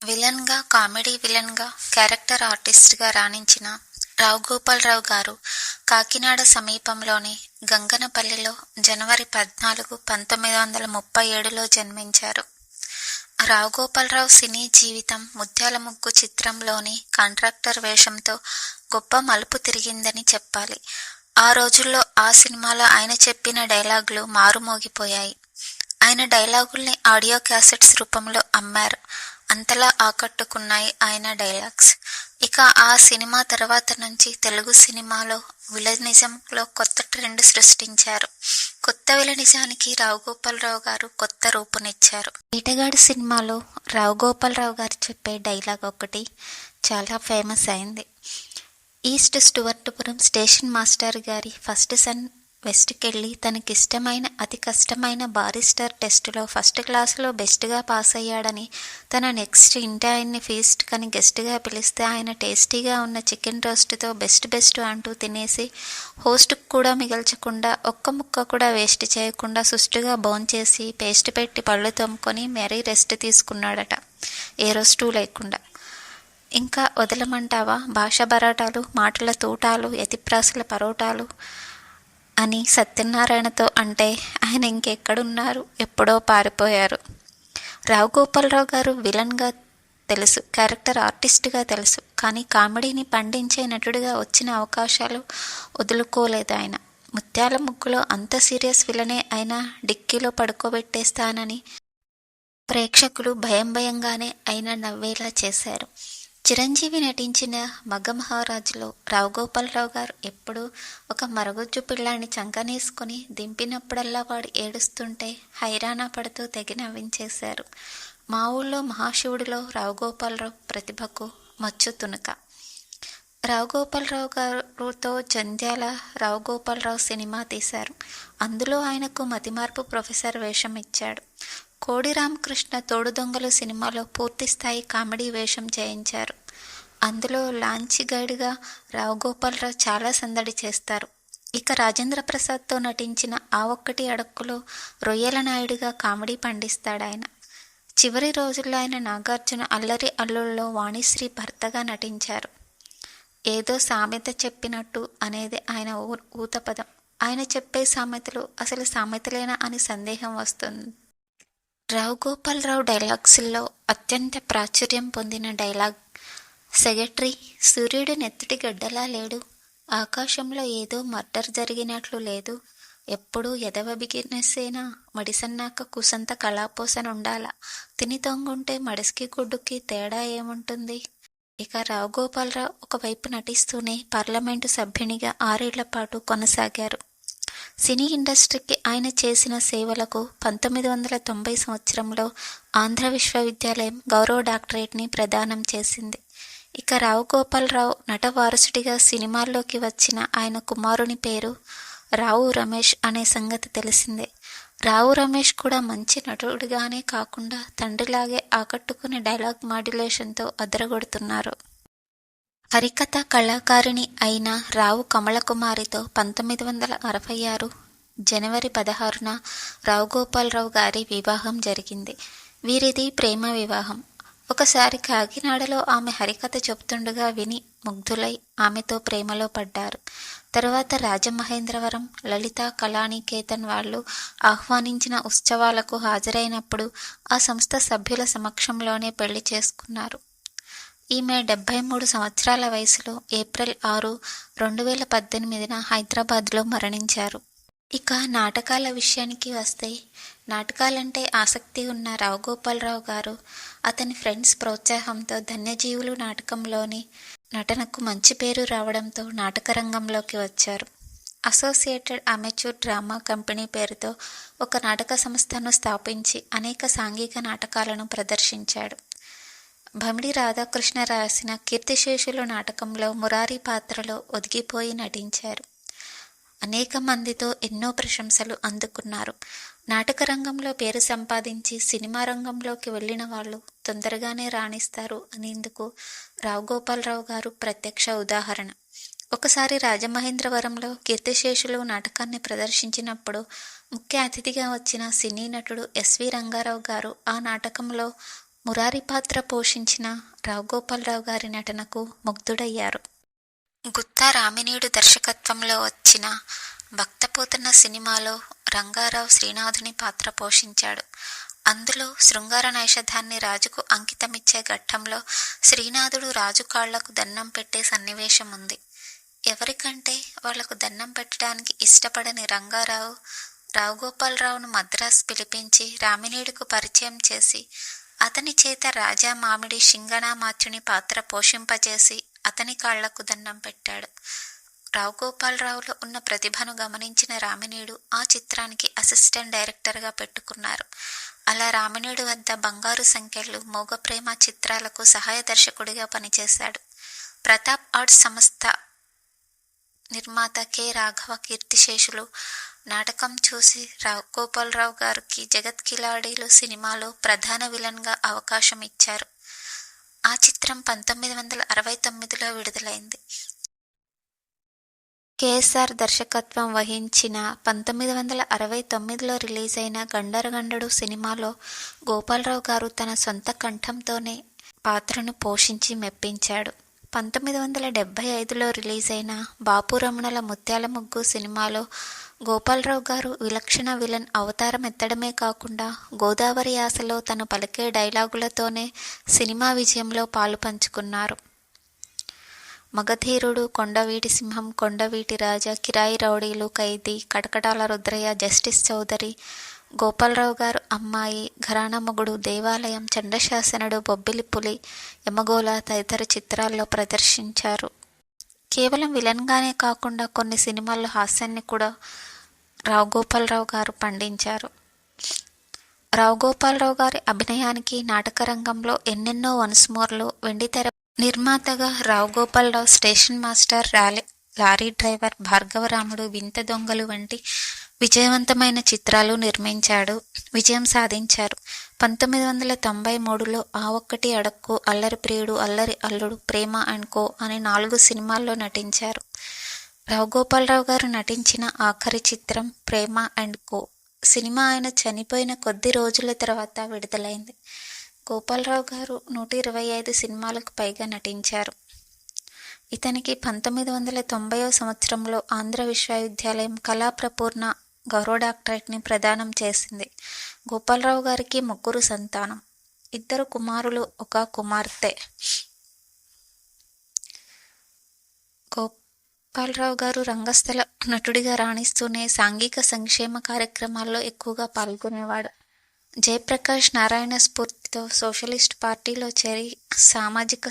విలన్గా, కామెడీ విలన్గా, క్యారెక్టర్ ఆర్టిస్ట్గా రాణించిన రావు గోపాలరావు గారు కాకినాడ సమీపంలోని గంగనపల్లిలో జనవరి 14, 1937లో జన్మించారు. రావు గోపాలరావు సినీ జీవితం ముత్యాల ముగ్గు చిత్రంలోని కాంట్రాక్టర్ వేషంతో గొప్ప మలుపు తిరిగిందని చెప్పాలి. ఆ రోజుల్లో ఆ సినిమాలో ఆయన చెప్పిన డైలాగులు మారుమోగిపోయాయి. ఆయన డైలాగుల్ని ఆడియో క్యాసెట్స్ రూపంలో అమ్మారు. అంతలా ఆకట్టుకున్నాయి ఆయన డైలాగ్స్. ఇక ఆ సినిమా తర్వాత నుంచి తెలుగు సినిమాలో విలనిజంలో కొత్త ట్రెండ్ సృష్టించారు. కొత్త విలనిజానికి రావు గోపాలరావు గారు కొత్త రూపునిచ్చారు. వేటగాడు సినిమాలో రావు గోపాలరావు గారు చెప్పే డైలాగ్ ఒకటి చాలా ఫేమస్ అయింది. ఈస్ట్ స్టువర్ట్పురం స్టేషన్ మాస్టర్ గారి ఫస్ట్ సన్ వెస్ట్కెళ్ళి తనకిష్టమైన అతి కష్టమైన బారిస్టర్ టెస్టులో ఫస్ట్ క్లాసులో బెస్ట్గా పాస్ అయ్యాడని, తన నెక్స్ట్ ఇంటి ఆయన్ని ఫీస్ట్ కని గెస్ట్గా పిలిస్తే ఆయన టేస్టీగా ఉన్న చికెన్ రోస్ట్తో బెస్ట్ అంటూ తినేసి హోస్ట్కు కూడా మిగల్చకుండా ఒక్క ముక్క కూడా వేస్ట్ చేయకుండా సుష్టుగా భోంచేసి పేస్ట్ పెట్టి పళ్ళు తోముకొని మరీ రెస్ట్ తీసుకున్నాడట, ఏ రోస్టు లేకుండా. ఇంకా వదలమంటావా భాష బరాటాలు, మాటల తూటాలు, యతిప్రాసుల పరోటాలు అని సత్యనారాయణతో అంటే ఆయన ఇంకెక్కడున్నారు, ఎప్పుడో పారిపోయారు. రావు గోపాలరావు గారు విలన్గా తెలుసు, క్యారెక్టర్ ఆర్టిస్ట్గా తెలుసు, కానీ కామెడీని పండించే నటుడిగా వచ్చిన అవకాశాలు వదులుకోలేదు ఆయన. ముత్యాల ముగ్గులో అంత సీరియస్ విలనే అయినా డిక్కీలో పడుకోబెట్టేస్తానని ప్రేక్షకులు భయంగానే అయినా నవ్వేలా చేశారు. చిరంజీవి నటించిన మగమహారాజులో రావు గోపాలరావు గారు ఎప్పుడూ ఒక మరగుజ్జు పిల్లాన్ని చంకనేసుకుని దింపినప్పుడల్లా వాడు ఏడుస్తుంటే హైరానా పడుతూ తెగ నవ్వించేశారు. మా ఊళ్ళో మహాశివుడిలో రావు గోపాలరావు ప్రతిభకు మచ్చు తునక. రావు గోపాలరావు గారితో జంధ్యాల రావు గోపాలరావు సినిమా తీశారు. అందులో ఆయనకు మతిమార్పు ప్రొఫెసర్ వేషం ఇచ్చాడు. కోడి రామకృష్ణ తోడు దొంగలు సినిమాలో పూర్తిస్థాయి కామెడీ వేషం చేయించారు. అందులో లాంచి గైడ్గా రావు గోపాలరావు చాలా సందడి చేస్తారు. ఇక రాజేంద్ర ప్రసాద్తో నటించిన ఆ ఒక్కటి అడక్కులో రొయ్యల నాయుడుగా కామెడీ పండిస్తాడు ఆయన. చివరి రోజుల్లో ఆయన నాగార్జున అల్లరి అల్లుల్లో వాణిశ్రీ భర్తగా నటించారు. ఏదో సామెత చెప్పినట్టు అనేది ఆయన ఊతపదం. ఆయన చెప్పే సామెతలు అసలు సామెతలేనా అని సందేహం వస్తుంది. రావు గోపాలరావు డైలాగ్స్లో అత్యంత ప్రాచుర్యం పొందిన డైలాగ్ సెక్రటరీ, సూర్యుడు నెత్తుటి గడ్డలా లేడు, ఆకాశంలో ఏదో మర్డర్ జరిగినట్లు లేదు, ఎప్పుడూ ఎదవ బిగినెస్సేనా, మడిసన్నాక కుసంత కళాపోసనుండాలా, తిని తొంగుంటే మడిసికి గుడ్డుకి తేడా ఏముంటుంది. ఇక రావు గోపాలరావు ఒకవైపు నటిస్తూనే పార్లమెంటు సభ్యునిగా 6 ఏళ్ల పాటు కొనసాగారు. సినీ ఇండస్ట్రీకి ఆయన చేసిన సేవలకు 1990 సంవత్సరంలో ఆంధ్ర విశ్వవిద్యాలయం గౌరవ డాక్టరేట్ని ప్రదానం చేసింది. ఇక రావు గోపాలరావు నట వారసుడిగా సినిమాల్లోకి వచ్చిన ఆయన కుమారుని పేరు రావు రమేష్ అనే సంగతి తెలిసిందే. రావు రమేష్ కూడా మంచి నటుడిగానే కాకుండా తండ్రిలాగే ఆకట్టుకునే డైలాగ్ మాడ్యులేషన్తో అదరగొడుతున్నారు. హరికథ కళాకారిణి అయిన రావు కమలకుమారితో 1966 జనవరి 16న రావు గోపాలరావు గారి వివాహం జరిగింది. వీరిది ప్రేమ వివాహం. ఒకసారి కాకినాడలో ఆమె హరికథ చెబుతుండగా విని ముగ్ధులై ఆమెతో ప్రేమలో పడ్డారు. తర్వాత రాజమహేంద్రవరం లలితా కళానికేతన్ వాళ్ళు ఆహ్వానించిన ఉత్సవాలకు హాజరైనప్పుడు ఆ సంస్థ సభ్యుల సమక్షంలోనే పెళ్లి చేసుకున్నారు. ఈమె 73 సంవత్సరాల వయసులో ఏప్రిల్ 6, 2018న హైదరాబాద్లో మరణించారు. ఇక నాటకాల విషయానికి వస్తే, నాటకాలంటే ఆసక్తి ఉన్న రావు గోపాలరావు గారు అతని ఫ్రెండ్స్ ప్రోత్సాహంతో ధన్యజీవులు నాటకంలోని నటనకు మంచి పేరు రావడంతో నాటకరంగంలోకి వచ్చారు. అసోసియేటెడ్ అమెచ్యూర్ డ్రామా కంపెనీ పేరుతో ఒక నాటక సంస్థను స్థాపించి అనేక సాంఘిక నాటకాలను ప్రదర్శించాడు. భమిడి రాధాకృష్ణ రాసిన కీర్తిశేషులు నాటకంలో మురారి పాత్రలో ఒదిగిపోయి నటించారు. అనేక మందితో ఎన్నో ప్రశంసలు అందుకున్నారు. నాటక రంగంలో పేరు సంపాదించి సినిమా రంగంలోకి వెళ్ళిన వాళ్ళు తొందరగానే రాణిస్తారు అనేందుకు రావు గోపాలరావు గారు ప్రత్యక్ష ఉదాహరణ. ఒకసారి రాజమహేంద్రవరంలో కీర్తిశేషులు నాటకాన్ని ప్రదర్శించినప్పుడు ముఖ్య అతిథిగా వచ్చిన సినీ నటుడు ఎస్వి రంగారావు గారు ఆ నాటకంలో మురారి పాత్ర పోషించిన రావు గోపాలరావు గారి నటనకు ముగ్ధుడయ్యారు. గుత్తా రామినీడు దర్శకత్వంలో వచ్చిన భక్తపోతన్న సినిమాలో రంగారావు శ్రీనాథుని పాత్ర పోషించాడు. అందులో శృంగార నైషధాన్ని రాజుకు అంకితమిచ్చే ఘట్టంలో శ్రీనాథుడు రాజు కాళ్లకు దండం పెట్టే సన్నివేశం ఉంది. ఎవరికంటే వాళ్లకు దండం పెట్టడానికి ఇష్టపడని రంగారావు రావు గోపాలరావును మద్రాసు పిలిపించి రామినీడుకు పరిచయం చేసి అతని చేత రాజా మామిడి శింగణామాత్యుని పాత్ర పోషింపచేసి అతని కాళ్లకు దండం పెట్టాడు. రావు గోపాలరావులో ఉన్న ప్రతిభను గమనించిన రామినీడు ఆ చిత్రానికి అసిస్టెంట్ డైరెక్టర్గా పెట్టుకున్నారు. అలా రామినీడు వద్ద బంగారు సంఖ్యలు, మోగప్రేమ చిత్రాలకు సహాయ దర్శకుడిగా పనిచేశాడు. ప్రతాప్ ఆర్ట్స్ సంస్థ నిర్మాత కె రాఘవ కీర్తిశేషులు నాటకం చూసి రావు గోపాలరావు గారికి జగత్ కిలాడీలు సినిమాలో ప్రధాన విలన్గా అవకాశం ఇచ్చారు. ఆ చిత్రం 1969లో విడుదలైంది. కేఎస్ఆర్ దర్శకత్వం వహించిన 1969లో రిలీజ్ అయిన గండరగండడు సినిమాలో గోపాలరావు గారు తన సొంత కంఠంతోనే పాత్రను పోషించి మెప్పించాడు. 1975లో రిలీజ్ అయిన బాపు రమణల ముత్యాల ముగ్గు సినిమాలో గోపాలరావు గారు విలక్షణ విలన్ అవతారం ఎత్తడమే కాకుండా గోదావరి యాసలో తను పలికే డైలాగులతోనే సినిమా విజయంలో పాలు పంచుకున్నారు. మగధీరుడు, కొండవీటి సింహం, కొండవీటి రాజా, కిరాయి రౌడీలు, ఖైదీ, కటకటాల రుద్రయ్య, జస్టిస్ చౌదరి, గోపాలరావు గారు అమ్మాయి, ఘరానా మొగుడు, దేవాలయం, చండశాసనుడు, బొబ్బిలి పులి, యమగోళ తదితర చిత్రాల్లో ప్రదర్శించారు. కేవలం విలన్గానే కాకుండా కొన్ని సినిమాల్లో హాస్యాన్ని కూడా రావు గోపాలరావు గారు పండించారు. రావు గోపాలరావు గారి అభినయానికి నాటకరంగంలో ఎన్నెన్నో వన్స్ మోర్లు, వెండితెర నిర్మాతగా Rao Gopal Rao station master, lorry driver, Bhargava Ramudu, Vintha Dongalu వంటి విజయవంతమైన చిత్రాలు నిర్మించాడు, విజయం సాధించారు. 1993లో ఆ ఒక్కటి అడక్కు, అల్లరి ప్రియుడు, అల్లరి అల్లుడు, ప్రేమ అండ్ కో అనే 4 సినిమాల్లో నటించారు. రావు గోపాలరావు గారు నటించిన ఆఖరి చిత్రం ప్రేమ అండ్ కో సినిమా ఆయన చనిపోయిన కొద్ది రోజుల తర్వాత విడుదలైంది. గోపాలరావు గారు 125 సినిమాలకు పైగా నటించారు. ఇతనికి 1990వ సంవత్సరంలో ఆంధ్ర విశ్వవిద్యాలయం కళాప్రపూర్ణ గౌరవ డాక్టరేట్ని ప్రదానం చేసింది. గోపాలరావు గారికి 3 సంతానం, 2 కుమారులు, 1 కుమార్తె. గోపాలరావు గారు రంగస్థల నటుడిగా రాణిస్తూనే సాంఘిక సంక్షేమ కార్యక్రమాల్లో ఎక్కువగా పాల్గొనేవాడు. జయప్రకాష్ నారాయణ స్ఫూర్తితో సోషలిస్ట్ పార్టీలో చేరి సామాజిక